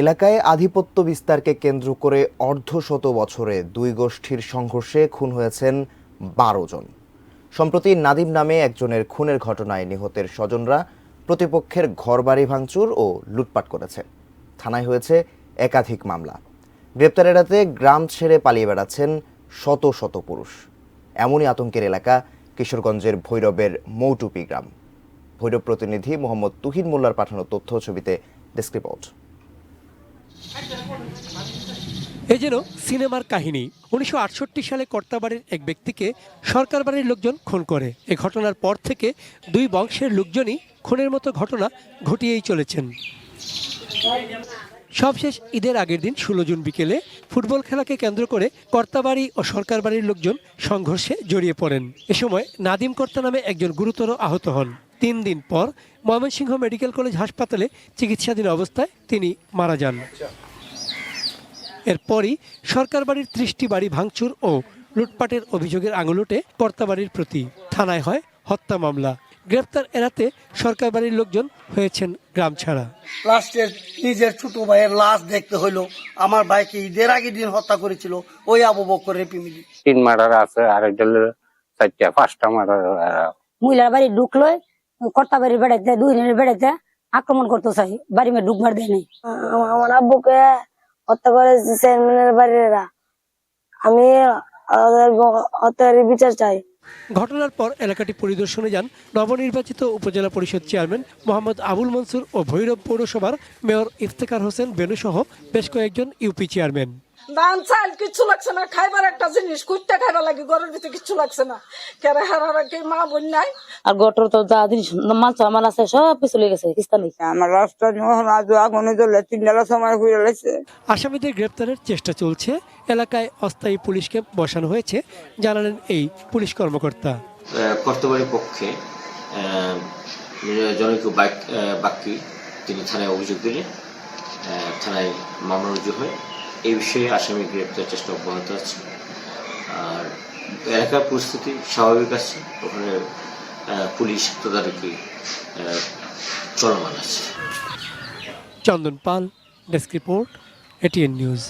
এলাকায় আধিপত্য বিস্তারকে কেন্দ্র করে অর্ধশত বছরে দুই গোষ্ঠীর সংঘর্ষে খুন হয়েছেন ১২ জন। সম্প্রতি নাদিম নামে একজনের খুনের ঘটনায় নিহতের স্বজনরা প্রতিপক্ষের ঘরবাড়ি ভাঙচুর ও লুটপাট করেছে। থানায় হয়েছে একাধিক মামলা। গ্রেপ্তার এড়াতে গ্রাম ছেড়ে পালিয়ে বেড়াচ্ছেন শত শত পুরুষ। এমনই আতঙ্কের এলাকা কিশোরগঞ্জের ভৈরবের মৌটুপি গ্রাম। ভৈরব প্রতিনিধি মোহাম্মদ তুহিন মোল্লার পাঠানো তথ্য ছবিতে ডেস্ক রিপোর্ট। এ যেন সিনেমার কাহিনী। ১৯৬৮ সালে কর্তাবাড়ির এক ব্যক্তিকে সরকার বাড়ির লোকজন খুন করে। এ ঘটনার পর থেকে দুই বংশের লোকজনই খুনের মতো ঘটনা ঘটিয়েই চলেছেন। সবশেষ ঈদের আগের দিন ১৬ জুন বিকেলে ফুটবল খেলাকে কেন্দ্র করে কর্তাবাড়ি ও সরকার বাড়ির লোকজন সংঘর্ষে জড়িয়ে পড়েন। এ সময় নাদিম কর্তা নামে একজন গুরুতর আহত হন। ৩ দিন পর ময়মনসিংহ মেডিকেল কলেজ হাসপাতালে চিকিৎসাধীন অবস্থায় তিনি মারা যান। এরপরই সরকার বাড়ির ৩০টি বাড়ি ভাঙচুর ও লুটপাটের অভিযোগের আঙুল ওঠে কর্তাবাড়ির প্রতি। থানায় হয় হত্যা মামলা। গ্রেপ্তার এড়াতে সরকার বাড়ির লোকজন হয়েছেন গ্রাম ছাড়া। লাস্টের নিজের ছোট ভাইয়ের লাশ দেখতে হইলো। আমার ভাইকে ঈদের আগের দিন হত্যা করেছিল ওই আবু বকরের ফ্যামিলি। ৩ মার্ডার আছে, আরেকজন ৪টা ৫টা মার্ডার। মহিলার বাড়ি ঢুকলো, কর্তা বাড়ির বেড়াইতে দুই দিনের বেড়াইতে আক্রমণ করতে চাই, বাড়ি মেয়ে ঢুকবার দেয় নাই। আমার আব্বুকে হত্যা করেছে চেয়ারম্যানের বাড়িরা। আমি হত্যার বিচার চাই। ঘটনার পর এলাকাটি পরিদর্শনে যান নবনির্বাচিত উপজেলা পরিষদ চেয়ারম্যান মোহাম্মদ আবুল মনসুর ও ভৈরব পৌরসভার মেয়র ইফতেখার হোসেন বেনু সহ বেশ কয়েকজন ইউপি চেয়ারম্যান। ধান চাল কিচ্ছু লাগছে না, খাইবার একটা জিনিস কুইটা খাইবার লাগে, ঘরের ভিতরে কিচ্ছু লাগছে না। কেন হারা কি মা বোন নাই? আর গটর তো যা জিনিস মাল সামান আছে সব চলে গেছে কিস্তানি। আমার রাস্তা আগুনে জ্বলে ৩টার সময় ঘুরে লাগছে। আসামিদের গ্রেপ্তারের চেষ্টা চলছে। এলাকায় অস্থায়ী পুলিশ ক্যাম্প বসানো হয়েছে, জানালেন এই পুলিশ কর্মকর্তা। কর্তবাড়ির পক্ষে জনৈক বাক্যি তিনি থানায় অভিযোগ দিলে থানায় মামলা রুজু হয়। এই বিষয়ে আসামি গ্রেপ্তার চেষ্টা অব্যাহত আছে। আর এলাকার পরিস্থিতি স্বাভাবিক আছে, ওখানে পুলিশ তদারকি চলমান আছে। চন্দন পাল, ডেস্ক রিপোর্ট, এটিএন নিউজ।